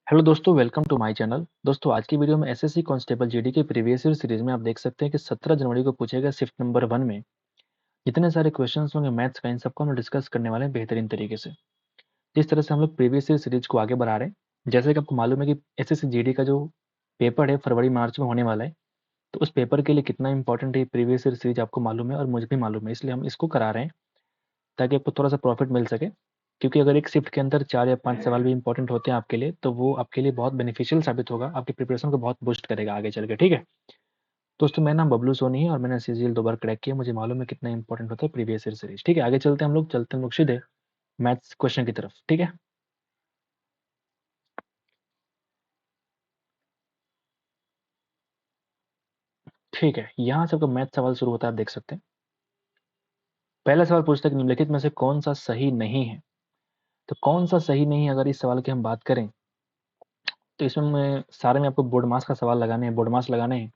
Hello दोस्तों, welcome to my channel. दोस्तों, आज की वीडियो में एसएससी कांस्टेबल जीडी के प्रीवियस ईयर सीरीज में आप देख सकते हैं कि 17 जनवरी को पूछेगा शिफ्ट नंबर 1 में जितने सारे क्वेश्चंस होंगे मैथ्स का, इन सबको हम डिस्कस करने वाले हैं बेहतरीन तरीके से। इस तरह से हम लोग प्रीवियस ईयर सीरीज को आगे बढ़ा रहे हैं। जैसे कि आपको मालूम है कि एसएससी जीडी का जो पेपर है फरवरी मार्च में होने वाला है, तो उस पेपर के लिए कितना इंपॉर्टेंट है प्रीवियस ईयर सीरीज आपको मालूम है और मुझे भी मालूम है, इसलिए हम इसको करा रहे हैं ताकि आपको थोड़ा सा प्रॉफिट मिल सके। क्योंकि अगर एक शिफ्ट के अंदर 4 या 5 सवाल भी इंपॉर्टेंट होते हैं आपके लिए, तो वो आपके लिए बहुत बेनिफिशियल साबित होगा, आपकी प्रिपरेशन को बहुत बूस्ट करेगा आगे चल के। ठीक है दोस्तों, मेरा नाम बबलू सोनी है और मैंने सीजीएल 2 बार क्रैक किया। मुझे मालूम है कितना इंपॉर्टेंट होता है प्रीवियस ईयर सीरीज। ठीक है, आगे चलते हैं हम लोग सीधे मैथ्स क्वेश्चन की तरफ। ठीक है, ठीक है, यहाँ से आपका मैथ सवाल शुरू होता है, आप देख सकते हैं। पहला सवाल पूछता है कि निम्नलिखित में से कौन सा सही नहीं है। तो कौन सा सही नहीं है, अगर इस सवाल की हम बात करें तो इसमें मैं सारे में आपको बोर्ड मास का सवाल लगाने हैं, बोर्ड मास लगाने हैं।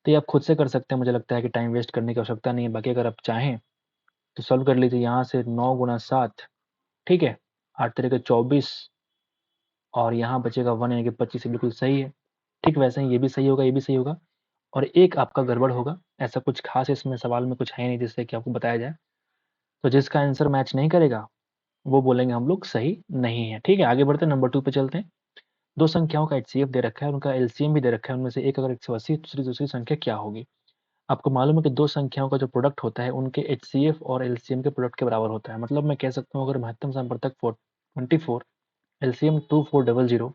तो ये आप खुद से कर सकते हैं, मुझे लगता है कि टाइम वेस्ट करने की आवश्यकता नहीं है। बाकी अगर आप चाहें तो सॉल्व कर लीजिए। यहाँ से 9 × 7, ठीक है, 8 × 24 और यहाँ बचेगा 1 यानी कि 25, बिल्कुल सही है। ठीक वैसे ही ये भी सही होगा, ये भी सही होगा और एक आपका गड़बड़ होगा। ऐसा कुछ खास इसमें सवाल में कुछ है नहीं जिससे कि आपको बताया जाए। तो जिसका आंसर मैच नहीं करेगा वो बोलेंगे हम लोग सही नहीं है। ठीक है, आगे बढ़ते हैं, नंबर 2 पे चलते हैं। दो संख्याओं का एचसीएफ दे रखा है, उनका एलसीएम भी दे रखा है। उनमें से एक अगर 180, दूसरी दूसरी संख्या क्या होगी। आपको मालूम है कि दो संख्याओं का जो प्रोडक्ट होता है उनके एचसीएफ और एलसीएम के प्रोडक्ट के बराबर होता है। मतलब मैं कह सकता हूँ अगर महत्तम सांप्रतक 24, एलसीएम 2400,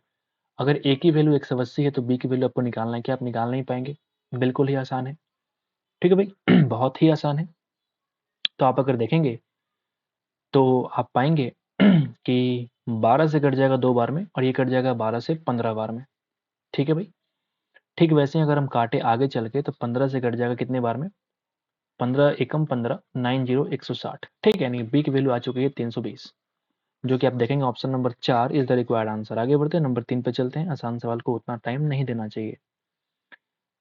अगर ए की वैल्यू 180 है तो बी की वैल्यू आपको निकालना है। क्या आप निकाल नहीं पाएंगे? बिल्कुल ही आसान है। ठीक है भाई बहुत ही आसान है। तो आप अगर देखेंगे तो आप पाएंगे कि 12 से कट जाएगा 2 बार में और ये कट जाएगा 12 से 15 बार में। ठीक है भाई, ठीक वैसे ही अगर हम काटे आगे चल के तो 15 से कट जाएगा कितने बार में, 15 एकम 15, 90 160। ठीक है, यानी बी की वैल्यू आ चुकी है 320, जो कि आप देखेंगे option number 4 is the required answer. आगे बढ़ते हैं, नंबर 3 पे चलते हैं। आसान सवाल को उतना टाइम नहीं देना चाहिए।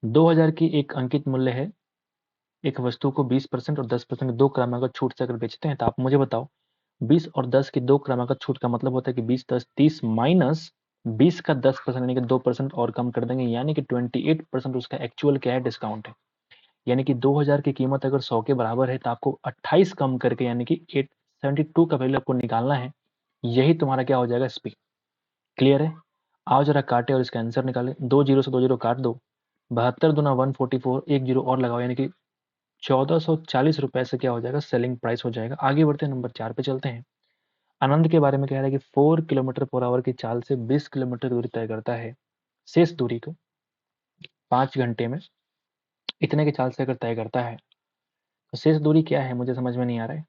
2000 की एक अंकित मूल्य है। एक वस्तु को 20% और 10% दो क्रमागत छूट से अगर बेचते हैं तो आप मुझे बताओ 20 और 10 की दो क्रमागत छूट का मतलब होता है कि 20 10 30 माइनस 20 का 10% यानी कि 2% और कम कर देंगे, यानी कि 28% उसका एक्चुअल क्या है, डिस्काउंट है। यानी कि 2000 की कीमत अगर 100 के बराबर है तो आपको 28 कम करके यानी कि 872 का वैल्यू आपको निकालना है। यही तुम्हारा क्या हो जाएगा, स्पी। क्लियर है? आओ जरा काटे और इसका आंसर निकाले। 2 जीरो से 2 जीरो काट दो, 72 दूना 144, एक जीरो और लगाओ, यानी कि 1440 रुपए से क्या हो जाएगा, सेलिंग प्राइस हो जाएगा। आगे बढ़ते हैं, नंबर 4 पे चलते हैं। आनंद के बारे में कह रहा है कि 4 किलोमीटर पर आवर की चाल से 20 किलोमीटर दूरी तय करता है। शेष दूरी को 5 घंटे में इतने की चाल से अगर तय करता है तो शेष दूरी क्या है, मुझे समझ में नहीं आ रहा है।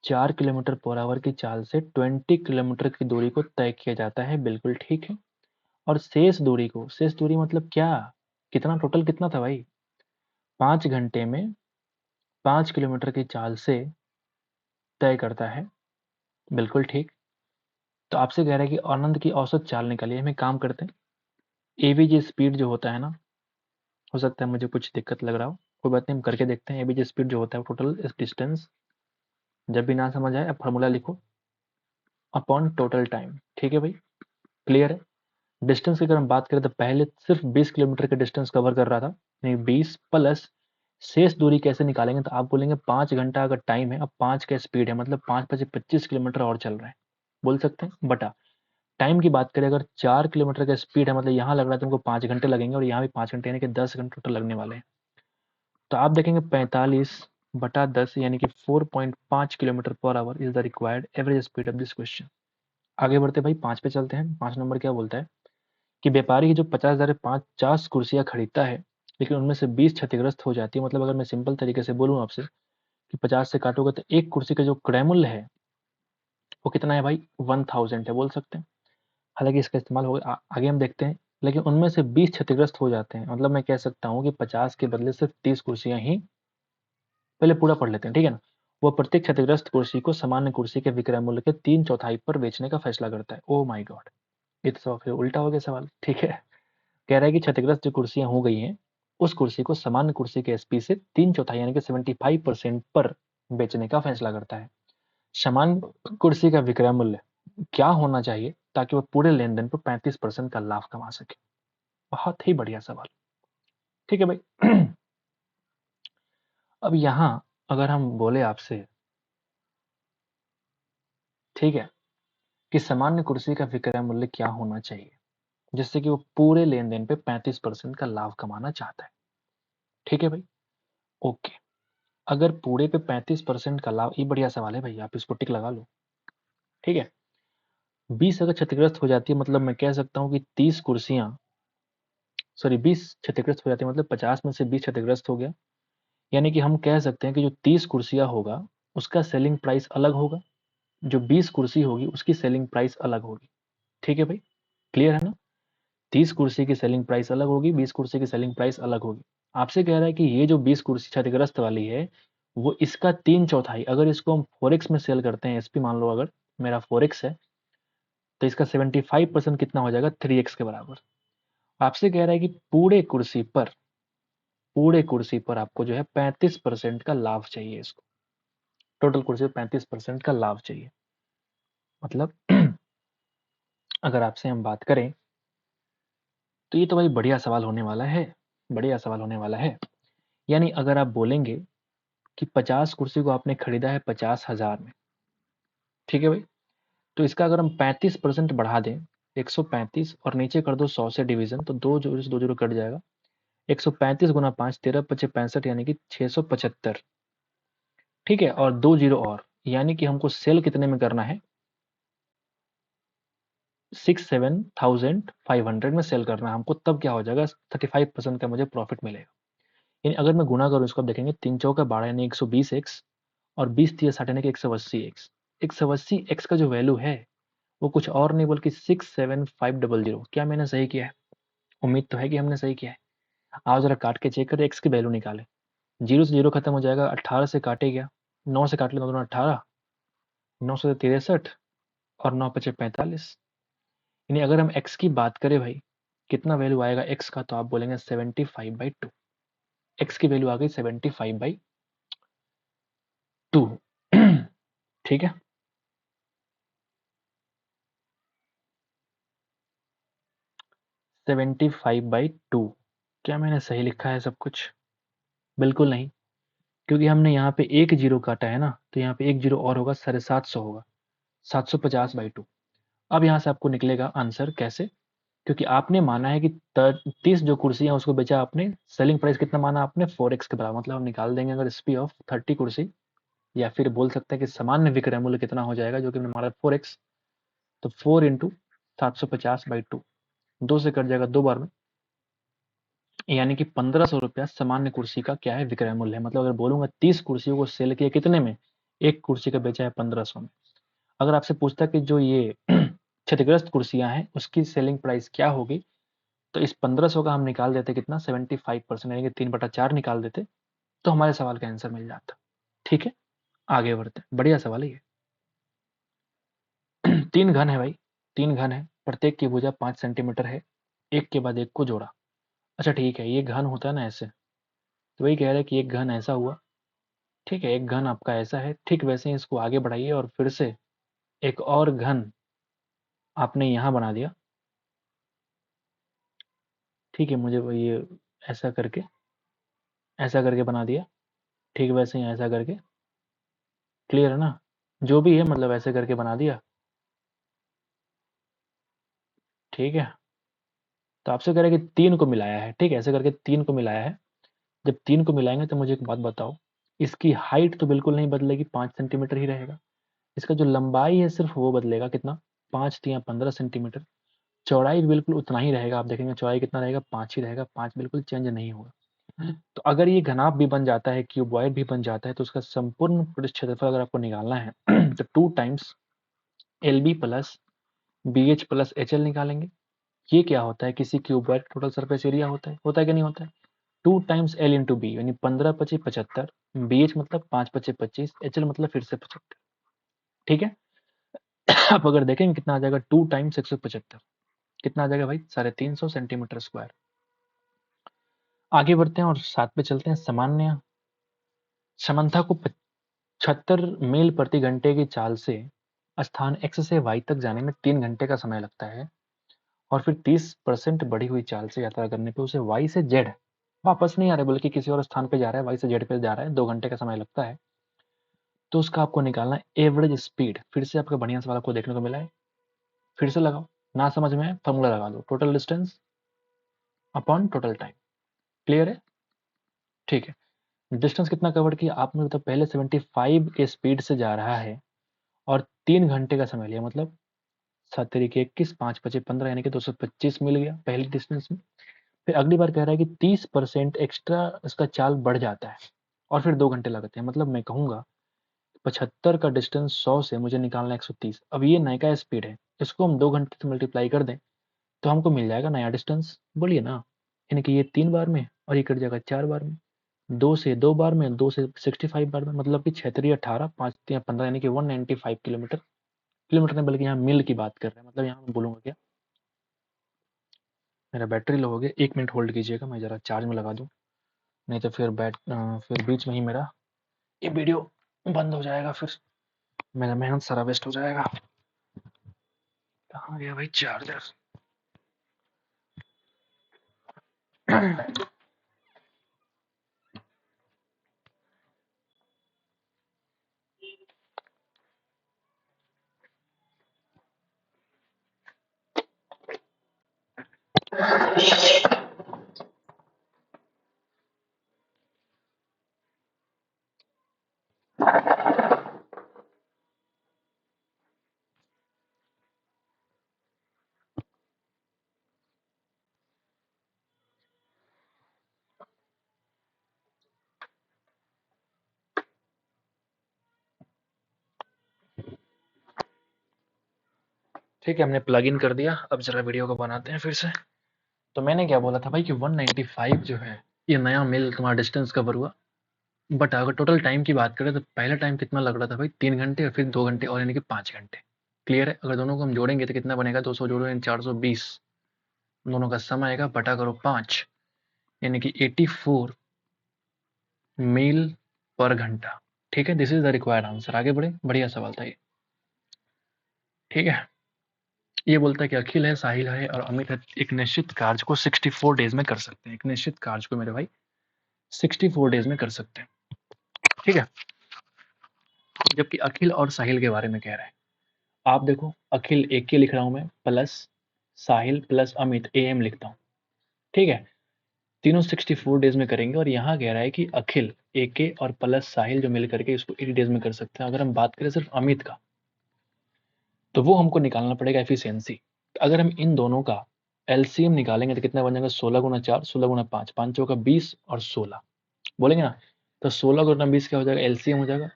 4 किलोमीटर पर आवर की चाल से 20 किलोमीटर की दूरी को तय किया जाता है, बिल्कुल ठीक है। और शेष दूरी मतलब क्या, कितना टोटल कितना था भाई, 5 घंटे में 5 किलोमीटर की चाल से तय करता है, बिल्कुल ठीक। तो आपसे कह रहा है कि आनंद की औसत चाल निकालिए। हम एक काम करते हैं, एवीजी स्पीड जो होता है ना, हो सकता है मुझे कुछ दिक्कत लग रहा हो, कोई बात नहीं, हम करके देखते हैं। एवीजी स्पीड जो होता है टोटल डिस्टेंस, जब भी ना समझ आए आप फार्मूला लिखो अपॉन टोटल टाइम। ठीक है भाई, क्लियर है? डिस्टेंस की अगर हम बात करें तो पहले सिर्फ 20 किलोमीटर के डिस्टेंस कवर कर रहा था, नहीं 20 प्लस शेष दूरी कैसे निकालेंगे, तो आप बोलेंगे 5 घंटा अगर टाइम है, अब 5 का स्पीड है, मतलब 5 बजे 25 किलोमीटर और चल रहा है, बोल सकते हैं बटा टाइम की बात करें अगर 4 किलोमीटर का स्पीड है, मतलब यहाँ लग रहा है तुमको 5 घंटे लगेंगे और यहाँ भी 5 घंटे यानी कि 10 घंटे टोटल लगने वाले हैं। तो आप देखेंगे 45/10 यानी कि 4.5 kilometre per hour is the required average speed of this question. आगे बढ़ते भाई 5 पे चलते हैं। 5 नंबर क्या बोलता है कि व्यापारी की जो 50,050 कुर्सियां खरीदता है लेकिन उनमें से 20 क्षतिग्रस्त हो जाती है। मतलब अगर मैं सिंपल तरीके से बोलूँ आपसे कि 50 से काटोगे तो एक कुर्सी का जो क्रय मूल्य है वो कितना है भाई, 1000 है, बोल सकते हैं। हालांकि इसका इस्तेमाल हो आगे हम देखते हैं, लेकिन उनमें से 20 क्षतिग्रस्त हो जाते हैं। मतलब मैं कह सकता हूँ कि 50 के बदले सिर्फ 30 कुर्सियां ही, पहले पूरा पढ़ लेते हैं, ठीक है ना। वो प्रत्येक क्षतिग्रस्त कुर्सी को सामान्य कुर्सी के विक्रय मूल्य के 3/4 पर बेचने का फैसला करता है। ओ माय गॉड, ये तो फिर उल्टा हो गया सवाल। ठीक है, कह रहा है कि क्षतिग्रस्त जो कुर्सियां हो गई हैं उस कुर्सी को सामान्य कुर्सी के एसपी से 3/4 यानी कि 75% पर बेचने का फैसला करता है। सामान्य कुर्सी का विक्रय मूल्य क्या होना चाहिए, ताकि वो पूरे लेन-देन पे 35% का लाभ कमा सके। बहुत ही बढ़िया सवाल। ठीक है भाई। अब यहाँ अगर हम बोले आपसे, ठीक है, कि सामान्य कुर्सी का विक्रय मूल्य क्या होना चाहिए जिससे कि वो पूरे लेन-देन पे 35% का लाभ कमाना चाहता है। ठीक है भाई, ओके। अगर पूरे पे 35% का लाभ, ये बढ़िया सवाल है भाई, आप इसको टिक लगा लो। ठीक है, 20 अगर क्षतिग्रस्त हो जाती है, मतलब मैं कह सकता हूँ कि 30 कुर्सियां, सॉरी 20 क्षतिग्रस्त हो जाती है, मतलब 50 में से 20 क्षतिग्रस्त हो गया, यानी कि हम कह सकते हैं कि जो 30 कुर्सियां होगा उसका सेलिंग प्राइस अलग होगा, जो 20 कुर्सी होगी उसकी सेलिंग प्राइस अलग होगी। ठीक है भाई, क्लियर है ना? 30 कुर्सी की सेलिंग प्राइस अलग होगी, 20 कुर्सी की सेलिंग प्राइस अलग होगी। आपसे कह रहा है कि ये जो 20 कुर्सी क्षतिग्रस्त वाली है वो इसका 3/4, अगर इसको हम फोरेक्स में सेल करते हैं, एसपी मान लो, अगर मेरा फोरेक्स है तो इसका 75% कितना हो जाएगा, 3x के बराबर। आपसे कह रहा है कि पूरे कुर्सी पर आपको जो है 35% का लाभ चाहिए, इसको टोटल कुर्सी पर 35% का लाभ चाहिए। मतलब अगर आपसे हम बात करें तो ये तो भाई बढ़िया सवाल होने वाला है, बढ़िया सवाल होने वाला है। यानी अगर आप बोलेंगे कि 50 कुर्सी को आपने खरीदा है 50,000 में, ठीक है भाई, तो इसका अगर हम 35% बढ़ा दें, 135, और नीचे कर दो 100 से डिवीजन, तो 2 जीरो से 2 जीरो कट जाएगा। 135 गुना 5, 13×5 = 65, यानी कि 675। ठीक है, और 2 जीरो और, यानी कि हमको सेल कितने में करना है, 67,500 में सेल करना है हमको, तब क्या हो जाएगा, 35% का मुझे प्रॉफिट मिलेगा। यानी अगर मैं गुना करूँ इसको, आप देखेंगे 3 चौका 12 यानी 120x, और 20 तिया 60 यानी कि 180x। 180x का जो वैल्यू है वो कुछ और नहीं बल्कि 67500। क्या मैंने सही किया है? उम्मीद तो है कि हमने सही किया है। आओ जरा काट के चेक करें, एक्स की वैल्यू निकालें। जीरो से जीरो खत्म हो जाएगा, 18 से काटे गया, 9 से काट लें, दोनों 18, 9 से 63, और 9 पचे 45। यानी अगर हम एक्स की बात करें भाई, कितना वैल्यू आएगा एक्स का, तो आप बोलेंगे 75/2। एक्स की वैल्यू आ गई 75/2। ठीक है, 75/2। क्या मैंने सही लिखा है सब कुछ? बिल्कुल नहीं, क्योंकि हमने यहाँ पे एक जीरो काटा है ना, तो यहाँ पे एक जीरो और होगा, 750 होगा, 750/2। अब यहाँ से आपको निकलेगा आंसर कैसे, क्योंकि आपने माना है कि 30 जो कुर्सियां उसको बेचा आपने, सेलिंग प्राइस कितना माना आपने, 4x के बराबर। मतलब हम निकाल देंगे अगर एसपी ऑफ 30 कुर्सी, या फिर बोल सकते हैं कि सामान्य विक्रय मूल्य कितना हो जाएगा, जो कि हमने माना 4x, तो 4 इंटू 750/2, 2 से कट जाएगा 2 बार में, यानी कि 1500 रुपया सामान्य कुर्सी का क्या है, विक्रय मूल्य है। मतलब अगर बोलूंगा 30 कुर्सियों को सेल किया कितने में, एक कुर्सी का बेचा है 1500 में। अगर आपसे पूछता कि जो ये क्षतिग्रस्त कुर्सियां हैं उसकी सेलिंग प्राइस क्या होगी, तो इस 1500 का हम निकाल देते कितना, 75%, यानी कि 3/4 निकाल देते, तो हमारे सवाल का आंसर मिल जाता। ठीक है, आगे बढ़ते हैं, बढ़िया सवाल है ये। 3 घन है भाई, 3 घन है, प्रत्येक की भुजा 5 सेंटीमीटर है, एक के बाद एक को जोड़ा। अच्छा ठीक है, ये घन होता है ना ऐसे, तो वही कह रहा है कि एक घन ऐसा हुआ। ठीक है, एक घन आपका ऐसा है, ठीक वैसे ही इसको आगे बढ़ाइए और फिर से एक और घन आपने यहाँ बना दिया। ठीक है, मुझे वो ये ऐसा करके, ऐसा करके बना दिया, ठीक वैसे ही ऐसा करके, क्लियर है ना? जो भी है, मतलब ऐसे करके बना दिया। ठीक है, तो आपसे कह रहे हैं कि 3 को मिलाया है, ठीक है, ऐसे करके 3 को मिलाया है। जब 3 को मिलाएंगे तो मुझे एक बात बताओ, इसकी हाइट तो बिल्कुल नहीं बदलेगी, 5 सेंटीमीटर ही रहेगा। इसका जो लंबाई है सिर्फ वो बदलेगा, कितना, 5 या 15 सेंटीमीटर। चौड़ाई भी बिल्कुल उतना ही रहेगा, आप देखेंगे चौड़ाई कितना रहेगा, 5 ही रहेगा, 5 बिल्कुल चेंज नहीं होगा। तो अगर ये घनाभ भी बन जाता है, क्यूबॉइड भी बन जाता है, तो उसका संपूर्ण पृष्ठ क्षेत्रफल अगर आपको निकालना है तो 2 times L B plus B H plus H L निकालेंगे। ये क्या होता है, किसी क्यूबॉइड टोटल सरफेस एरिया होता है कि नहीं होता है? 2 टाइम्स एल इंटू बी, यानी 15×25 = 75, बी एच मतलब 5×25 = 25, एच एल मतलब फिर से 75। ठीक है, आप अगर देखेंगे कितना आ जाएगा, 2 टाइम्स 175, कितना आ जाएगा भाई, 350 सेंटीमीटर स्क्वायर। आगे बढ़ते हैं और साथ में चलते हैं, सामान्य समन्था को 75 मील प्रति घंटे की चाल से स्थान x से y तक जाने में 3 घंटे का समय लगता है और फिर 30% बढ़ी हुई चाल से यात्रा करने पे उसे y से z वापस नहीं आ रहा है, बल्कि किसी और स्थान पे जा रहा है, y से z पे जा रहा है, 2 घंटे का समय लगता है, तो उसका आपको निकालना है एवरेज स्पीड। फिर से आपका बढ़िया सवाल आपको देखने को मिला है, फिर से लगाओ, ना समझ में फॉर्मूला लगा दो, total distance upon total time. Clear है? ठीक है। डिस्टेंस कितना कवर किया आपने, मतलब पहले 75 के स्पीड से जा रहा है और 3 घंटे का समय लिया, मतलब 7 तरीके 21, 5 पचे 15, यानी कि 225 मिल गया पहली डिस्टेंस में। फिर अगली बार कह रहा है कि 30% एक्स्ट्रा इसका चाल बढ़ जाता है और फिर 2 घंटे लगते हैं, मतलब मैं कहूँगा 75 का डिस्टेंस 100 से मुझे निकालना 130। अब ये नया स्पीड है, इसको हम 2 घंटे से मल्टीप्लाई कर दें तो हमको मिल जाएगा नया डिस्टेंस, बोलिए ना। यानी कि ये 3 बार में और ये कट जाएगा 4 बार में, 2 से 2 बार में, 2 से 65 बार में, मतलब कि 6 3 18, 5 3 15, यानी कि 195 किलोमीटर। किलोमीटर नहीं बल्कि यहाँ मील की बात कर रहे हैं, मतलब यहाँ मैं बोलूँगा क्या, मेरा बैटरी लो हो गया, 1 मिनट होल्ड कीजिएगा, मैं ज़रा चार्ज में लगा दूँ, नहीं तो फिर बीच में ही मेरा ये वीडियो बंद हो जाएगा, फिर मेरा मेहनत सारा वेस्ट हो जाएगा। कहाँ गया भाई चार्जर? ठीक है, हमने प्लग इन कर दिया, अब जरा वीडियो को बनाते हैं फिर से। तो मैंने क्या बोला था भाई कि 195 जो है ये नया मील तुम्हारा डिस्टेंस कवर हुआ, बट अगर टोटल टाइम की बात करें तो पहला टाइम कितना लग रहा था भाई, 3 घंटे और फिर 2 घंटे और, यानी कि 5 घंटे। क्लियर है? अगर दोनों को हम जोड़ेंगे तो कितना बनेगा, 200 जोड़ो यानी 420, दोनों का सम आएगा, बटा करो 5, यानी कि 84 मील पर घंटा। ठीक है, this is the required answer. आगे बढ़े, बढ़िया सवाल था ये। ठीक है, ये बोलता है कि अखिल है, साहिल है और अमित है, एक निश्चित कार्य को 64 डेज में कर सकते हैं। एक निश्चित कार्य को मेरे भाई 64 डेज में कर सकते हैं। ठीक है, जबकि अखिल और साहिल के बारे में कह रहा है। आप देखो, अखिल एक के लिख रहा हूं मैं, plus Sahil plus Amit AM लिखता हूँ। ठीक है, तीनों 64 डेज में करेंगे और यहाँ कह रहा है कि अखिल AK और प्लस साहिल जो मिल करके इसको 80 डेज में कर सकते हैं। अगर हम बात करें सिर्फ अमित का, तो वो हमको निकालना पड़ेगा एफिशिएंसी। अगर हम इन दोनों का एलसीएम निकालेंगे तो कितना बन जाएगा, 16 गुना 4, 16 गुना 5, 5 चौका 20 और 16 बोलेंगे ना, तो 16 गुना 20 क्या हो जाएगा, एलसीएम हो जाएगा।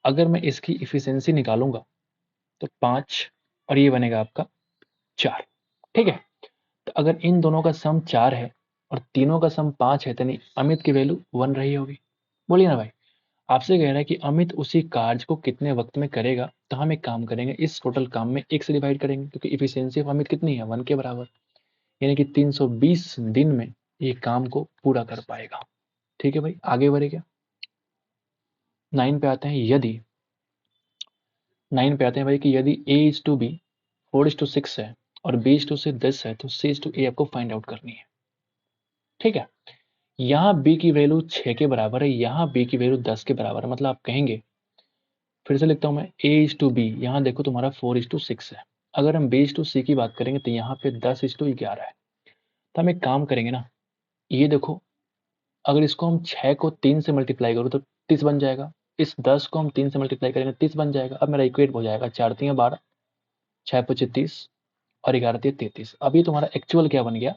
अगर मैं इसकी इफिशियंसी निकालूंगा तो 5 और ये बनेगा आपका 4। ठीक है, तो अगर इन दोनों का सम 4 है और तीनों का सम 5 है, तो अमित की वैल्यू 1 रही होगी। बोलिए ना भाई, आपसे कह रहा है कि अमित उसी कार्य को कितने वक्त में करेगा, तो हम एक काम करेंगे, इस टोटल काम में 1 से डिवाइड करेंगे, क्योंकि इफिशियंसी ऑफ अमित कितनी है, 1 के बराबर, यानी कि 320 दिन में ये काम को पूरा कर पाएगा। ठीक है भाई, आगे बढ़े क्या, 9 पे आते हैं। यदि 9 पे आते हैं भाई कि यदि A/B 4:6 है और B/C 10 है, तो C/A आपको फाइंड आउट करनी है। ठीक है, यहाँ B की वैल्यू 6 के बराबर है, यहाँ B की वैल्यू 10 के बराबर है, मतलब आप कहेंगे, फिर से लिखता हूं मैं, A/B, यहाँ देखो तुम्हारा 4:6 है। अगर हम B/C की बात करेंगे तो यहाँ पे 10:11 है। तो हम एक काम करेंगे ना, ये देखो, अगर इसको हम 6 को 3 से मल्टीप्लाई करो तो 30 बन जाएगा, इस 10 को हम 3 से मल्टीप्लाई करेंगे 30 बन जाएगा। अब मेरा इक्वेट हो जाएगा, 4 3 12, 6 5 30 और 11 3 33। अब ये तुम्हारा एक्चुअल क्या बन गया,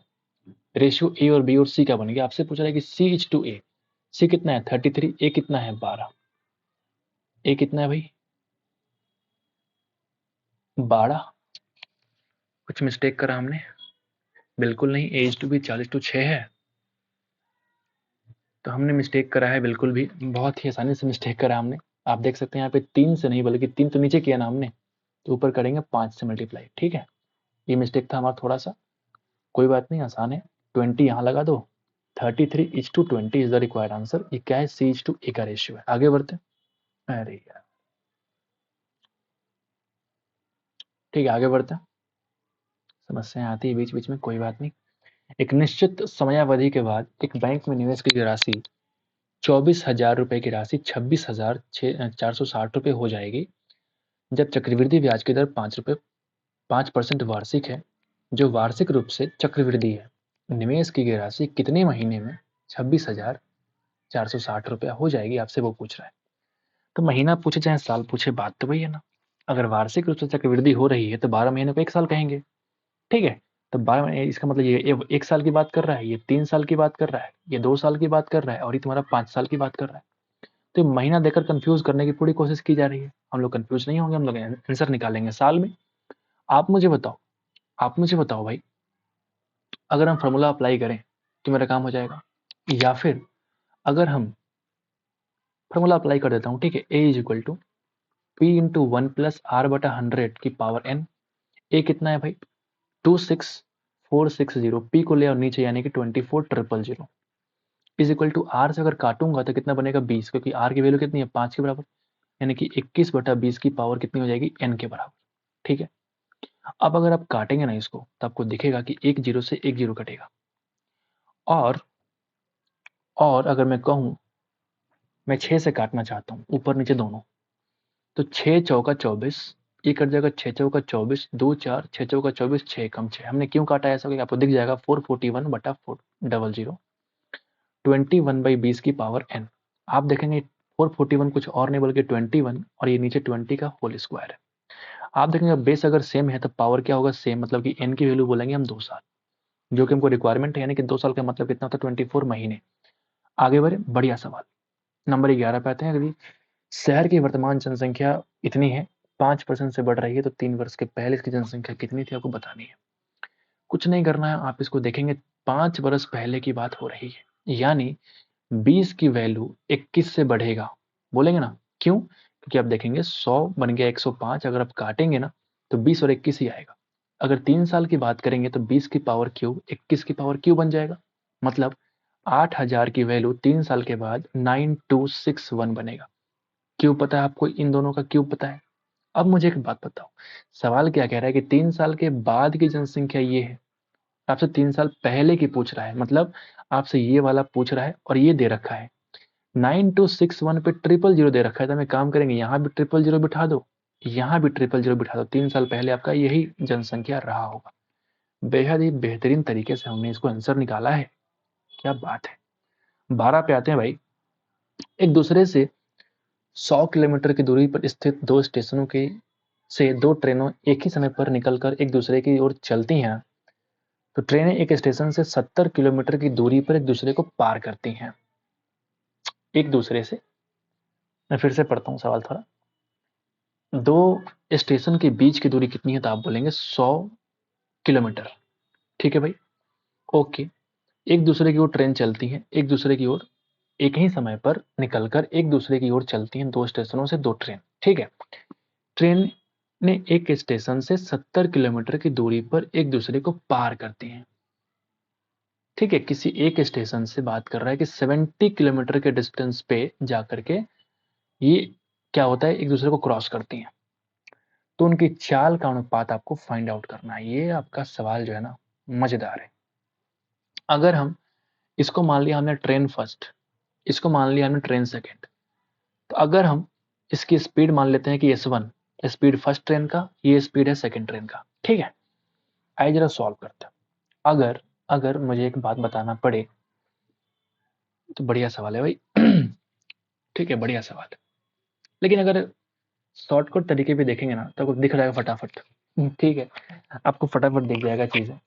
रेशियो ए और बी और सी क्या बन गया। आपसे पूछ रहा है कि C/A, सी कितना है 33, ए कितना है 12, ए कितना है भाई 12। कुछ मिस्टेक करा हमने? बिल्कुल नहीं, A/B 40:6 है, तो हमने मिस्टेक करा है, बिल्कुल भी बहुत ही आसानी से मिस्टेक करा हमने। आप देख सकते हैं यहाँ पे 3 से नहीं, बल्कि 3 तो नीचे किया ना हमने, तो ऊपर करेंगे 5 से मल्टीप्लाई। ठीक है, ये मिस्टेक था हमारा थोड़ा सा, कोई बात नहीं, आसान है। 20 यहाँ लगा दो, 33:20 इज द रिक्वायर्ड आंसर। ये क्या है, C/A का रेशियो है। आगे बढ़ते हैं। अरे यार, ठीक है, आगे बढ़ते हैं। समस्याएं आती है बीच बीच में, कोई बात नहीं। एक निश्चित समयावधि के बाद एक बैंक में निवेश की राशि 24,000 रुपए की राशि 26,460 रुपए हो जाएगी जब चक्रवृद्धि ब्याज की दर 5% वार्षिक है, जो वार्षिक रूप से चक्रवृद्धि है। निवेश की गई राशि कितने महीने में 26,460 रुपया हो जाएगी, आपसे वो पूछ रहा है। तो महीना पूछे चाहे साल पूछे, बात तो वही है ना। अगर वार्षिक रूप से चक्रवृद्धि हो रही है तो 12 महीने को 1 साल कहेंगे। ठीक है, तो 12 महीने, इसका मतलब ये 1 साल की बात कर रहा है, ये 3 साल की बात कर रहा है, ये 2 साल की बात कर रहा है, और ये तुम्हारा 5 साल की बात कर रहा है। तो महीना देकर कंफ्यूज करने की पूरी कोशिश की जा रही है। हम लोग कंफ्यूज नहीं होंगे, हम लोग आंसर निकालेंगे साल में। आप मुझे बताओ, भाई, अगर हम फॉर्मूला अप्लाई करें तो मेरा काम हो जाएगा, या फिर अगर हम फॉर्मूला अप्लाई कर देता हूँ, ठीक है, A is equal to P into 1+r/100 की पावर n। ए कितना है भाई, 26460, पी को ले और नीचे यानी कि 24000 इज इक्वल टू आर से अगर काटूंगा तो कितना बनेगा 20, क्योंकि आर की वैल्यू कितनी है 5 के बराबर, यानी कि 21/20 की पावर कितनी हो जाएगी n के बराबर। ठीक है, अब अगर आप काटेंगे ना इसको तो आपको दिखेगा कि एक जीरो से एक जीरो कटेगा। और अगर मैं कहूं, मैं 6 से काटना चाहता हूं ऊपर नीचे दोनों, तो 6 चौका 24, ये कट जाएगा 6 चौका 24, 2 4, 6 चौका 24, 6 कम 6। हमने क्यों काटा ऐसा, कि आपको दिख जाएगा 441/400, 21/20 की पावर n। आप देखेंगे 441 कुछ और नहीं बल्कि 21, और ये नीचे 20 का होल स्क्वायर है। आप देखेंगे बेस अगर सेम है तो पावर क्या होगा, सेम, मतलब कि n की वैल्यू बोलेंगे हम 2 साल, जो कि हमको रिक्वायरमेंट है, यानी कि 2 साल का मतलब कितना होता है 24 महीने। आगे बढ़े, बढ़िया सवाल। नंबर 11 पे आते हैं। अगली, शहर की वर्तमान जनसंख्या इतनी है, 5% से बढ़ रही है, तो 3 वर्ष के पहले इसकी जनसंख्या कितनी थी आपको बतानी है। कुछ नहीं करना है, आप इसको देखेंगे 5 वर्ष पहले की बात हो रही है, यानी 20 की वैल्यू 21 से बढ़ेगा, बोलेंगे ना क्यों, क्योंकि आप देखेंगे 100 बन गया 105, अगर आप काटेंगे ना तो 20 और 21 ही आएगा। अगर 3 साल की बात करेंगे तो 20 की पावर क्यूब 21 की पावर क्यूब बन जाएगा, मतलब 8000 की वैल्यू 3 साल के बाद 9261 बनेगा। क्यूब पता है आपको, इन दोनों का क्यूब पता है। अब मुझे एक बात बताओ, सवाल क्या कह रहा है कि 3 साल के बाद की जनसंख्या ये है, आपसे 3 साल पहले की पूछ रहा है, मतलब आपसे ये वाला पूछ रहा है और ये दे रखा है 9261 पे 000 दे रखा है। तो हमें काम करेंगे, यहाँ भी 000 बिठा दो, यहाँ भी 000 बिठा दो। 3 साल पहले आपका यही जनसंख्या रहा होगा। बेहद ही बेहतरीन तरीके से हमने इसको आंसर निकाला है, क्या बात है। 12 पे आते हैं भाई। एक दूसरे से 100 किलोमीटर की दूरी पर स्थित दो स्टेशनों के से दो ट्रेनों एक ही समय पर निकलकर एक दूसरे की ओर चलती हैं, तो ट्रेनें एक स्टेशन से 70 किलोमीटर की दूरी पर एक दूसरे को पार करती हैं। एक दूसरे से, मैं फिर से पढ़ता हूँ सवाल थोड़ा। दो स्टेशन के बीच की दूरी कितनी है, तो आप बोलेंगे 100 किलोमीटर। ठीक है भाई, ओके। एक दूसरे की ओर ट्रेन चलती है, एक दूसरे की ओर एक ही समय पर निकलकर एक दूसरे की ओर चलती हैं, दो स्टेशनों से दो ट्रेन। ठीक है, ट्रेन ने एक स्टेशन से 70 किलोमीटर की दूरी पर एक दूसरे को पार करती हैं। ठीक है, किसी एक स्टेशन से बात कर रहा है कि 70 किलोमीटर के डिस्टेंस पे जाकर के ये क्या होता है, एक दूसरे को क्रॉस करती हैं। तो उनकी चाल का अनुपात आपको फाइंड आउट करना है। ये आपका सवाल जो है ना, मजेदार है। अगर हम इसको मान लिया हमने ट्रेन फर्स्ट, इसको मान लिया हमने ट्रेन सेकेंड, तो अगर हम इसकी स्पीड मान लेते हैं कि S1 स्पीड फर्स्ट ट्रेन का, ये स्पीड है सेकेंड ट्रेन का। ठीक है, आइए जरा सॉल्व करते हैं। अगर अगर मुझे एक बात बताना पड़े, तो बढ़िया सवाल है भाई। ठीक है, बढ़िया सवाल है, लेकिन अगर शॉर्टकट तरीके भी देखेंगे ना तो आपको दिख जाएगा फटाफट। ठीक है, आपको फटाफट दिख जाएगा चीजें।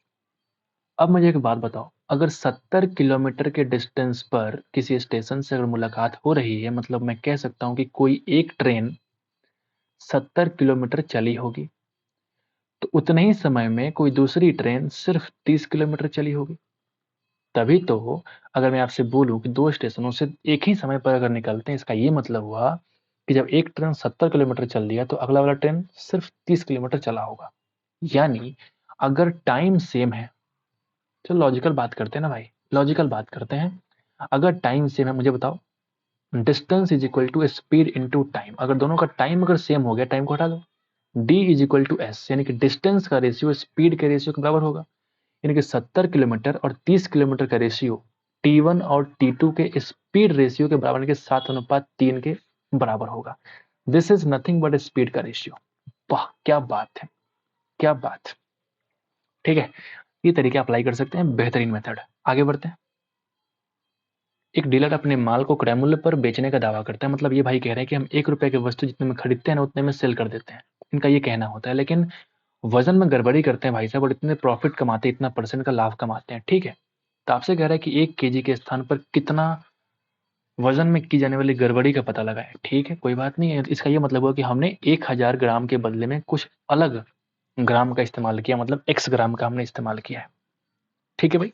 अब मुझे एक बात बताओ, अगर 70 किलोमीटर के डिस्टेंस पर किसी स्टेशन से अगर मुलाकात हो रही है, मतलब मैं कह सकता हूं कि कोई एक ट्रेन 70 किलोमीटर चली होगी, तो उतने ही समय में कोई दूसरी ट्रेन सिर्फ 30 किलोमीटर चली होगी। तभी तो अगर मैं आपसे बोलूं कि दो स्टेशनों से एक ही समय पर अगर निकलते हैं, इसका ये मतलब हुआ कि जब एक ट्रेन 70 किलोमीटर चल दिया तो अगला वाला ट्रेन सिर्फ 30 किलोमीटर चला होगा। यानी अगर टाइम सेम है, तो लॉजिकल बात करते हैं ना भाई, लॉजिकल बात करते हैं। अगर टाइम सेम है, मुझे बताओ, distance is equal to speed into time. अगर दोनों का टाइम अगर सेम हो गया, टाइम को हटा दो, D is equal to S, यानी कि डिस्टेंस का रेशियो स्पीड के रेशियो के बराबर होगा। यानी कि 70 किलोमीटर और 30 किलोमीटर का रेशियो T1 और T2 के स्पीड रेशियो के बराबर, यानी कि 7:3 के बराबर होगा। This is nothing but speed का रेशियो। वाह क्या बात है, क्या बात। ठीक है, ये तरीके अप्लाई कर सकते हैं, बेहतरीन मेथड। आगे बढ़ते हैं। एक डीलर अपने माल को क्रय मूल्य पर बेचने का दावा करता है, मतलब ये भाई कह रहे हैं कि हम 1 रुपए की वस्तु जितने में खरीदते हैं ना उतने में सेल कर देते हैं, इनका ये कहना होता है। लेकिन वजन में गड़बड़ी करते हैं भाई साहब, और इतने प्रॉफिट कमाते हैं, इतना परसेंट का लाभ कमाते हैं। ठीक है, तो आपसे कह रहा है कि 1 kg के स्थान पर कितना वजन में की जाने वाली गड़बड़ी का पता लगाएं। ठीक है, कोई बात नहीं है। इसका ये मतलब हुआ कि हमने 1000 ग्राम के बदले में कुछ अलग ग्राम का इस्तेमाल किया, मतलब x ग्राम का हमने इस्तेमाल किया है। ठीक है भाई,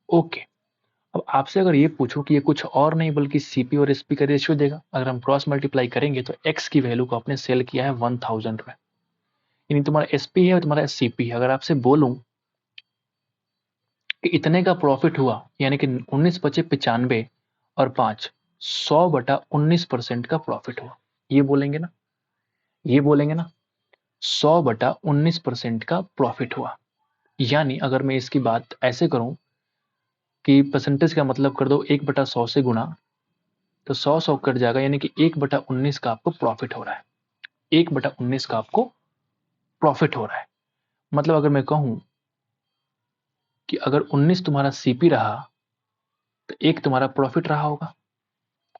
ओके। अब आपसे अगर ये पूछो कि ये कुछ और नहीं बल्कि सीपी और एसपी का रेशियो देगा, अगर हम क्रॉस मल्टीप्लाई करेंगे तो x की वैल्यू को आपने सेल किया है 1000 में, यानी तुम्हारा एसपी है और तुम्हारा सीपी है। अगर आपसे बोलूं कि इतने का प्रॉफिट हुआ, यानी कि 19 × 5 = 95 और 5 100/19% का प्रॉफिट हुआ, ये बोलेंगे ना, ये बोलेंगे ना, 100/19% का प्रॉफिट हुआ। यानी अगर मैं इसकी बात ऐसे करूं कि परसेंटेज का मतलब कर दो 1/100 से गुणा, तो 100 कट जाएगा, यानी कि 1/19 का आपको प्रॉफिट हो रहा है। 1/19 का आपको प्रॉफिट हो रहा है। मतलब अगर मैं कहूं कि अगर 19 तुम्हारा सीपी रहा तो 1 तुम्हारा प्रॉफिट रहा होगा।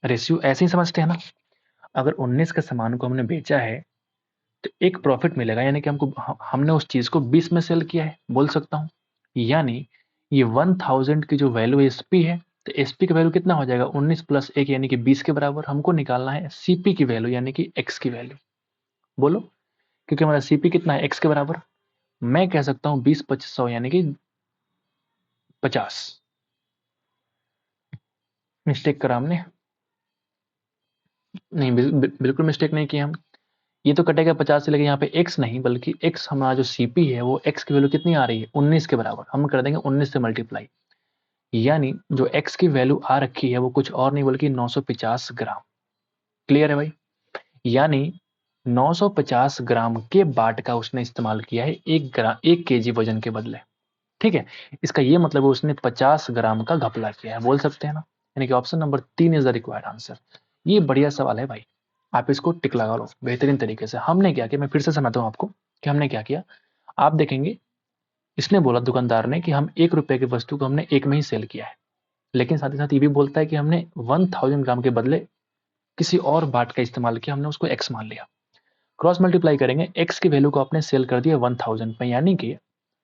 रेशियो ऐसे ही समझते हैं ना, अगर 19 के सामान को हमने बेचा है तो 1 प्रॉफिट मिलेगा, यानी कि हमने उस चीज को 20 में सेल किया है, बोल सकता हूं। यानी ये 1000 की जो वैल्यू एसपी है, तो एसपी की वैल्यू कितना हो जाएगा, 19 + 1 यानी कि 20 के बराबर। हमको निकालना है सीपी की वैल्यू, यानी कि एक्स की वैल्यू। बोलो, क्योंकि हमारा सीपी कितना है, एक्स के बराबर। मैं कह सकता हूं 20 × 25 100 यानी कि 50। मिस्टेक करा हमने? नहीं, बिल्कुल मिस्टेक नहीं किया हम। ये तो कटेगा 50 से, लेकिन यहाँ पे x नहीं बल्कि x, हमारा जो सीपी है वो x की वैल्यू कितनी आ रही है, 19 के बराबर। हम कर देंगे 19 से मल्टीप्लाई, यानी जो x की वैल्यू आ रखी है वो कुछ और नहीं बल्कि 950 ग्राम। क्लियर है भाई? यानी 950 ग्राम के बाट का उसने इस्तेमाल किया है 1 kg वजन के बदले। ठीक है, इसका ये मतलब है उसने 50 ग्राम का घपला किया है, बोल सकते हैं ना। यानी कि option number 3 is the required answer. ये बढ़िया सवाल है भाई, आप इसको टिक लगा लो बेहतरीन तरीके से। हमने क्या किया, मैं फिर से समझाता हूँ आपको कि हमने क्या किया। आप देखेंगे, इसने बोला दुकानदार ने कि हम 1 रुपए की वस्तु को हमने 1 में ही सेल किया है, लेकिन साथ ही साथ ये भी बोलता है कि हमने 1000 ग्राम के बदले किसी और बाट का इस्तेमाल किया, हमने उसको एक्स मान लिया। क्रॉस मल्टीप्लाई करेंगे, एक्स की वैल्यू को आपने सेल कर दिया 1000 में, यानी कि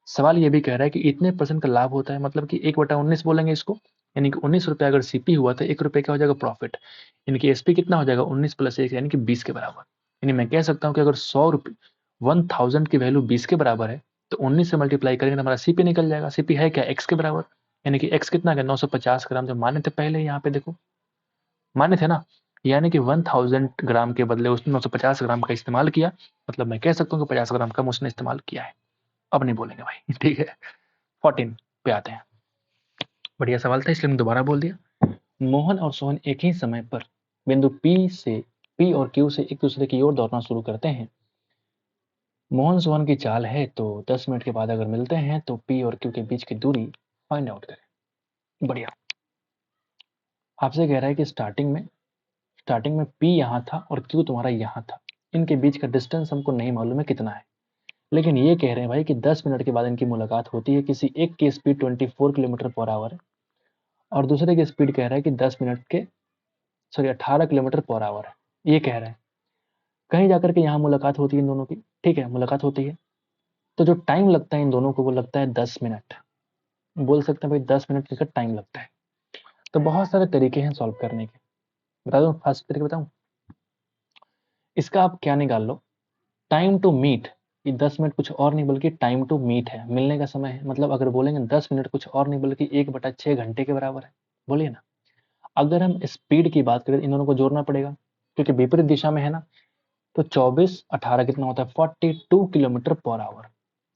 सवाल ये भी कह रहा है कि इतने परसेंट का लाभ होता है, मतलब कि 1/19 बोलेंगे इसको, यानी कि 19 रुपए अगर सीपी हुआ तो 1 रुपए क्या हो जाएगा, प्रॉफिट। यानी कि एसपी कितना हो जाएगा, 19 + 1 यानी कि 20 के बराबर। यानी मैं कह सकता हूँ कि अगर 100 रुपये 1000 की वैल्यू 20 के बराबर है तो 19 से मल्टीप्लाई करेंगे तो हमारा सीपी निकल जाएगा। सीपी है क्या, एक्स के बराबर। यानी कि एक्स कितना है, 950 ग्राम, जो माने थे पहले, यहाँ पे देखो माने थे ना। यानी कि 1000 ग्राम के बदले उसने 950 ग्राम का इस्तेमाल किया, मतलब मैं कह सकता हूँ कि 50 ग्राम कम उसने इस्तेमाल किया है। अब नहीं बोलेंगे भाई, ठीक है। 14 पे आते हैं। बढ़िया सवाल था इसलिए मैंने दोबारा बोल दिया। मोहन और सोहन एक ही समय पर बिंदु पी और क्यू से एक दूसरे की ओर दौड़ना शुरू करते हैं। मोहन सोहन की चाल है तो 10 मिनट के बाद अगर मिलते हैं तो पी और क्यू के बीच की दूरी फाइंड आउट करें। बढ़िया। आपसे कह रहा है कि स्टार्टिंग में पी यहाँ था और क्यू तुम्हारा यहाँ था, इनके बीच का डिस्टेंस हमको नहीं मालूम है कितना है, लेकिन ये कह रहे हैं भाई कि 10 मिनट के बाद इनकी मुलाकात होती है। किसी एक की स्पीड 24 किलोमीटर पर आवर है और दूसरे की स्पीड कह रहा है कि 10 मिनट के सॉरी 18 किलोमीटर पर आवर है, ये कह रहे हैं। कहीं जाकर के यहाँ मुलाकात होती है इन दोनों की। ठीक है, मुलाकात होती है तो जो टाइम लगता है इन दोनों को वो लगता है 10 मिनट। बोल सकते हैं भाई 10 मिनट का टाइम लगता है। तो बहुत सारे तरीके हैं सॉल्व करने के। बता दूं, फर्स्ट तरीके बताऊं, इसका आप क्या निकाल लो, टाइम टू मीट। ये 10 मिनट कुछ और नहीं बल्कि टाइम टू मीट है, मिलने का समय है। मतलब अगर बोलेंगे 10 मिनट कुछ और नहीं बल्कि 1/6 घंटे के बराबर है, बोलिए ना। अगर हम स्पीड की बात करें इन दोनों को जोड़ना पड़ेगा क्योंकि विपरीत दिशा में है ना। तो 24 18 कितना होता है, 42 किलोमीटर पर आवर।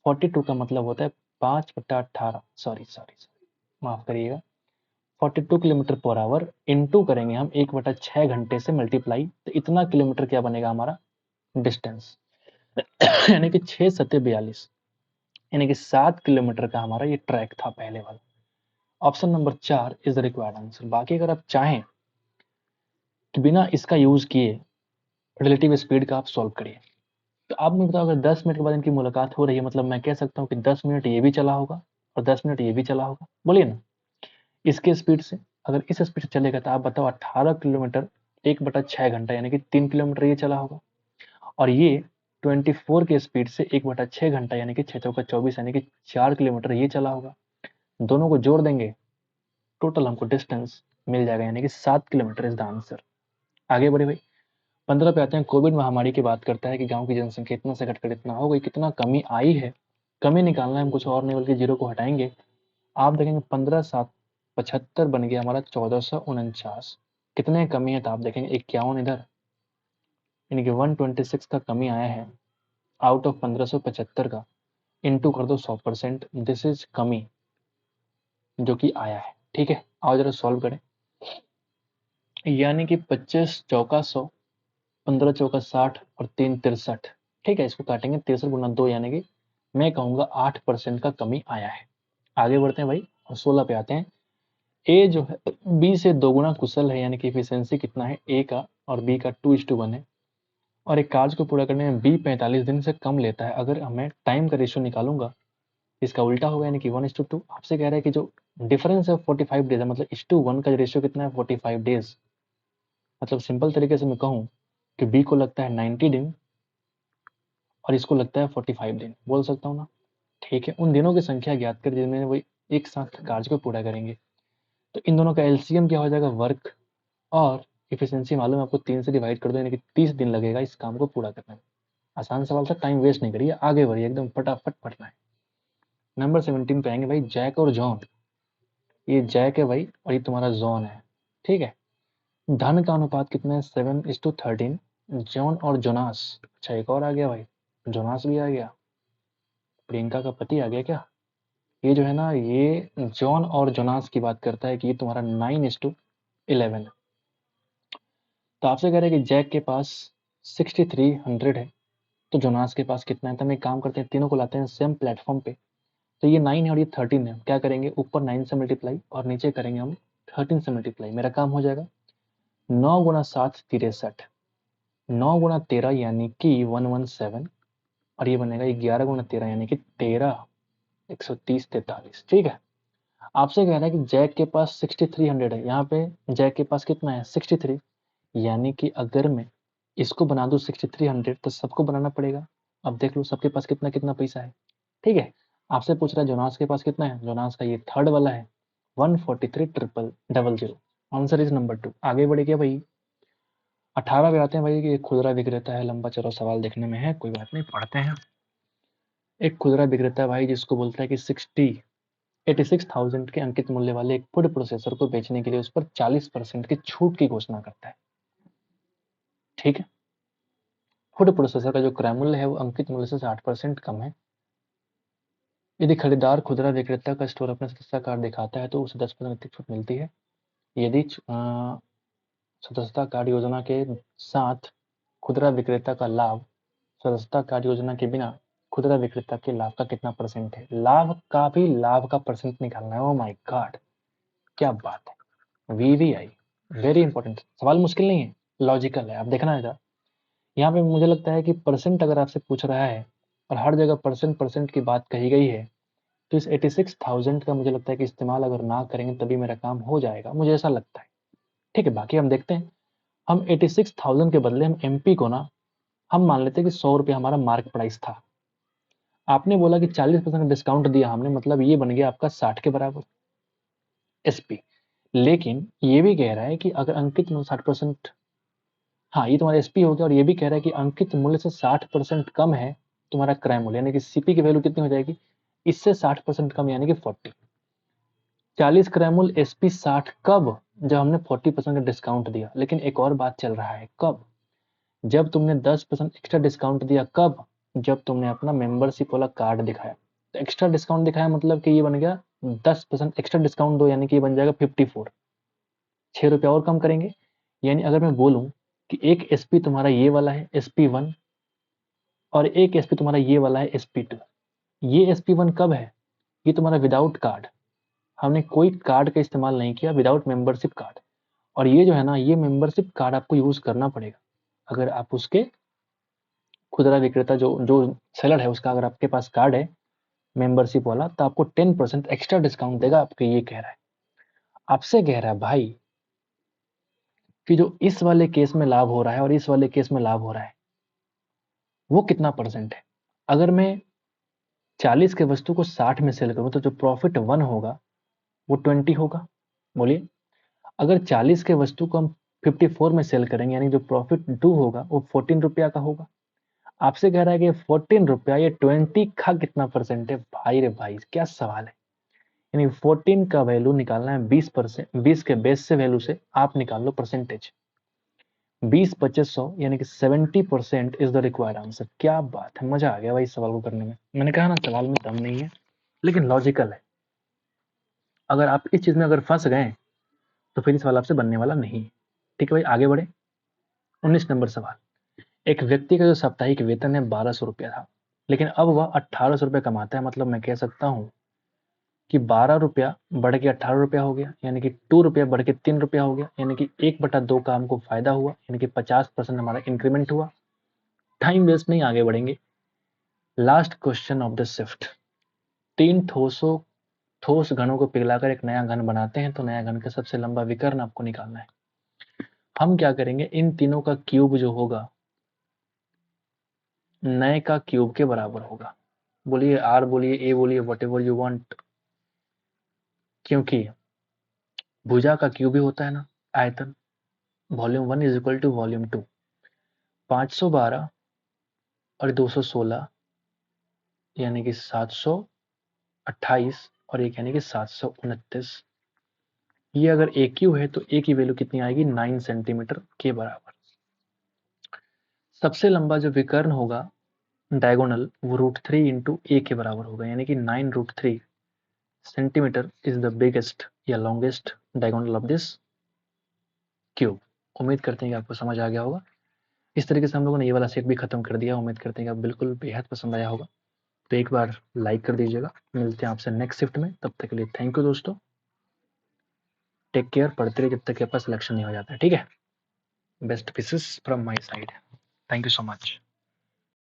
42 का मतलब होता है 5/18, सॉरी सॉरी सॉरी, माफ करिएगा। 42 किलोमीटर पर आवर इंटू करेंगे हम 1/6 घंटे से मल्टीप्लाई, तो इतना किलोमीटर क्या बनेगा हमारा डिस्टेंस। यानी कि 6×7=42, यानी कि 7 किलोमीटर का हमारा ये ट्रैक था पहले वाला। Option number 4 is the required answer. बाकी अगर आप चाहें कि बिना इसका यूज किए रिलेटिव स्पीड का आप सॉल्व करिए, तो आप मुझे बताओ, अगर 10 मिनट के बाद इनकी मुलाकात हो रही है, मतलब मैं कह सकता हूँ कि 10 मिनट ये भी चला होगा और 10 मिनट ये भी चला होगा, बोलिए ना। इसके स्पीड से, अगर इस स्पीड से चलेगा तो आप बताओ 18 किलोमीटर 1/6 घंटा, यानी कि 3 किलोमीटर ये चला होगा। और ये 24 के स्पीड से 1/6 घंटा, यानी कि 6×4 = 24, यानी कि 4 किलोमीटर ये चला होगा। दोनों को जोड़ देंगे, टोटल हमको डिस्टेंस मिल जाएगा, यानी कि 7 किलोमीटर इज द आंसर। आगे बढ़े भाई, 15 पे आते हैं। कोविड महामारी की बात करता है कि गांव की जनसंख्या इतना से घटकर इतना हो गई, कितना कमी आई है। कमी निकालना है हम, कुछ और नहीं बल्कि जीरो को हटाएंगे। आप देखेंगे 15×7=75 बन गया हमारा 1449। कितने कमी है तो आप देखेंगे 51 इधर, यानी कि 126 का कमी आया है आउट ऑफ 1575 का। इंटू कर दो 100%, दिस इज कमी जो कि आया है। ठीक है, आओ जरा सॉल्व करें। यानी कि 25×4 = 100, 15×4 = 60 और 3×63। ठीक है, इसको काटेंगे 63×2, यानी कि मैं कहूंगा 8% का कमी आया है। आगे बढ़ते हैं भाई, और 16 पे आते हैं। ए जो है बी से 2 गुना कुशल है, यानी कि एफिशिएंसी कितना है ए का और बी का 2:1 है। और एक कार्य को पूरा करने में बी 45 दिन से कम लेता है। अगर हमें टाइम का रेशियो निकालूंगा, इसका उल्टा होगा, यानी कि 1:2। आपसे कह रहा है कि जो डिफरेंस है 45 डेज है, मतलब 1:1 का रेशियो कितना है 45 डेज। मतलब सिंपल तरीके से मैं कहूँ कि बी को लगता है 90 दिन और इसको लगता है 45 दिन, बोल सकता हूँ ना। ठीक है, उन दिनों की संख्या ज्ञात कर जिनमें वो एक साथ कार्य को पूरा करेंगे। तो इन दोनों का एलसीएम क्या हो जाएगा, वर्क और इफिशियंसी मालूम है आपको, 3 से डिवाइड कर दो, यानी कि 30 दिन लगेगा इस काम को पूरा करने में। आसान सवाल था, टाइम वेस्ट नहीं करिए, आगे बढ़िए, एकदम फटाफट पढ़ना है। नंबर 17 पे आएंगे भाई, जैक और जॉन। ये जैक है भाई और ये तुम्हारा जॉन है। ठीक है, धन का अनुपात कितना है 7:13। जॉन और जोनास, अच्छा एक और आ गया भाई, जोनास भी आ गया, प्रियंका का पति आ गया क्या। ये जो है ना, ये जॉन और जोनास की बात करता है कि ये तुम्हारा 9:11 है। तो आपसे कह रहे हैं कि जैक के पास 6300 है, तो जोनास के पास कितना है। तो हम एक काम करते हैं, तीनों को लाते हैं सेम प्लेटफॉर्म पे। तो ये 9 है और ये 13 है, क्या करेंगे, ऊपर 9 से मल्टीप्लाई और नीचे करेंगे हम 13 से मल्टीप्लाई। मेरा काम हो जाएगा 9×7 = 63, 9×13 यानी कि 117, और ये बनेगा 11×13 यानी कि 13, 130, 43। ठीक है, आपसे कह रहा है कि जैक के पास 6300 है, यहाँ पे जैक के पास कितना है 63, यानी कि अगर मैं इसको बना दूं 6300 तो सबको बनाना पड़ेगा। अब देख लो सबके पास कितना कितना पैसा है। ठीक है, आपसे पूछ रहा है जोनास के पास कितना है, जोनास का ये थर्ड वाला है 143,000। Answer is number 2। आगे बढ़े क्या भाई, 18 पे आते हैं भाई कि एक खुदरा विक्रेता है। लंबा चलो सवाल देखने में है, कोई बात नहीं, पढ़ते हैं। एक खुदरा विक्रेता भाई जिसको बोलता है कि 86,000 के अंकित मूल्य वाले एक फूड प्रोसेसर को बेचने के लिए उस पर 40% की छूट की घोषणा करता है। ठीक है, फूड प्रोसेसर का जो क्रय मूल्य है वो अंकित मूल्य से 60% कम है। यदि खरीदार खुदरा विक्रेता का स्टोर अपना सदस्यता कार्ड दिखाता है तो उसे 10% छूट मिलती है। यदि सदस्यता कार्ड योजना के साथ खुदरा विक्रेता का लाभ सदस्यता कार्ड योजना के बिना खुदरा विक्रेता के लाभ का कितना परसेंट है। लाभ का परसेंट निकालना है। ओ माय गॉड, क्या बात है, वीवीआई, वेरी इंपॉर्टेंट सवाल, मुश्किल नहीं है, लॉजिकल है। आप देखना है, यहाँ पे मुझे लगता है कि परसेंट अगर आपसे पूछ रहा है और हर जगह परसेंट परसेंट की बात कही गई है, तो इस 86,000 का मुझे लगता है कि इस्तेमाल अगर ना करेंगे तभी मेरा काम हो जाएगा, मुझे ऐसा लगता है। ठीक है, बाकी हम देखते हैं। हम 86,000 के बदले हम एमपी को ना, हम मान लेते हैं कि 100 रुपये हमारा मार्क प्राइस था। आपने बोला कि 40% डिस्काउंट दिया हमने, मतलब ये बन गया आपका 60 के बराबर एसपी। लेकिन ये भी कह रहा है कि अगर अंकित 60%, हाँ ये तुम्हारा एसपी हो गया, और ये भी कह रहा है कि अंकित मूल्य से 60% कम है तुम्हारा क्रय मूल्य, यानी कि सीपी की वैल्यू कितनी हो जाएगी, इससे 60% कम यानी कि 40। 40 क्रय मूल्य एसपी 60 कब, जब हमने 40% का डिस्काउंट दिया। लेकिन एक और बात चल रहा है, कब, जब तुमने 10% एक्स्ट्रा डिस्काउंट दिया। कब, जब तुमने अपना मेंबरशिप वाला कार्ड दिखाया। तो एक्स्ट्रा डिस्काउंट दिखाया मतलब कि ये बन गया 10% एक्स्ट्रा डिस्काउंट दो, यानी कि ये बन जाएगा 54, 6 रुपये और कम करेंगे। यानी अगर मैं बोलूं कि एक एसपी तुम्हारा ये वाला है, एसपी 1, और एक sp तुम्हारा ये वाला है sp2। ये sp1 कब है? ये तुम्हारा विदाउट कार्ड, हमने कोई कार्ड का इस्तेमाल नहीं किया, विदाउट मेंबरशिप कार्ड। और ये जो है ना, ये मेंबरशिप कार्ड आपको यूज करना पड़ेगा। अगर आप उसके खुदरा विक्रेता जो जो सेलर है उसका अगर आपके पास कार्ड है मेंबरशिप वाला, तो आपको 10% एक्स्ट्रा डिस्काउंट देगा। आपको ये कह रहा है, आपसे कह रहा है भाई कि जो इस वाले केस में लाभ हो रहा है और इस वाले केस में लाभ हो रहा है वो कितना परसेंट है। अगर मैं 40 के वस्तु को 60 में सेल करूं तो जो प्रॉफिट 1 होगा वो 20 होगा। बोलिए, अगर 40 के वस्तु को हम 54 में सेल करेंगे यानी जो प्रॉफिट 2 होगा वो 14 रुपया का होगा। आपसे कह रहा है कि 14 रुपया ये 20 का कितना परसेंट है। भाई रे भाई, क्या सवाल है। यानी 14 का वैल्यू निकालना है 20%, 20 के बेस से वैल्यू से आप निकाल लो परसेंटेज। 20 25 100 यानी कि 70% इज द रिक्वायर्ड आंसर। क्या बात है, मजा आ गया भाई इस सवाल को करने में। मैंने कहा ना सवाल में दम नहीं है लेकिन लॉजिकल है। अगर आप इस चीज में अगर फंस गए तो फिर इस सवाल आपसे बनने वाला नहीं। ठीक है भाई, आगे बढ़े। 19 नंबर सवाल। एक व्यक्ति का जो साप्ताहिक वेतन है 1200 रुपया था, लेकिन अब वह 1800 रुपया कमाता है। मतलब मैं कह सकता हूँ कि 12 रुपया बढ़ के 18 रुपया हो गया, यानी कि 2 रुपया बढ़ के 3 रुपया हो गया, यानी कि 1/2 का हमको फायदा हुआ, यानी कि 50% हमारा इंक्रीमेंट हुआ। टाइम वेस्ट नहीं, आगे बढ़ेंगे। Last question of the shift. 3 ठोस घनों को पिघलाकर एक नया घन बनाते हैं, तो नया घन का सबसे लंबा विकर्ण आपको निकालना है। हम क्या करेंगे, इन तीनों का क्यूब जो होगा नए का क्यूब के बराबर होगा। बोलिए आर, बोलिए ए, बोलिए वट एवर यू वॉन्ट, क्योंकि भुजा का क्यूब ही होता है ना आयतन। Volume 1 is equal to volume 2। 512 और 216 यानी कि 728 और एक यानी कि 729। ये अगर ए क्यू है तो ए की वैल्यू कितनी आएगी, 9 सेंटीमीटर के बराबर। सबसे लंबा जो विकर्ण होगा डायगोनल वो √3 इंटू ए के बराबर होगा, यानी कि 9√3 सेंटीमीटर इज द बिगेस्ट या longest diagonal of this cube. उम्मीद करते हैं कि आपको समझ आ गया होगा। इस तरीके से हम लोगों ने ये वाला सेट भी खत्म कर दिया। उम्मीद करते हैं कि आप बिल्कुल बेहद पसंद आया होगा। तो एक बार लाइक कर दीजिएगा। मिलते हैं आपसे नेक्स्ट शिफ्ट में, तब तक के लिए थैंक यू दोस्तों। टेक केयर, पढ़ते रहिए जब तक आपका सिलेक्शन नहीं हो जाता है। ठीक है, best wishes from my side. Thank you so much.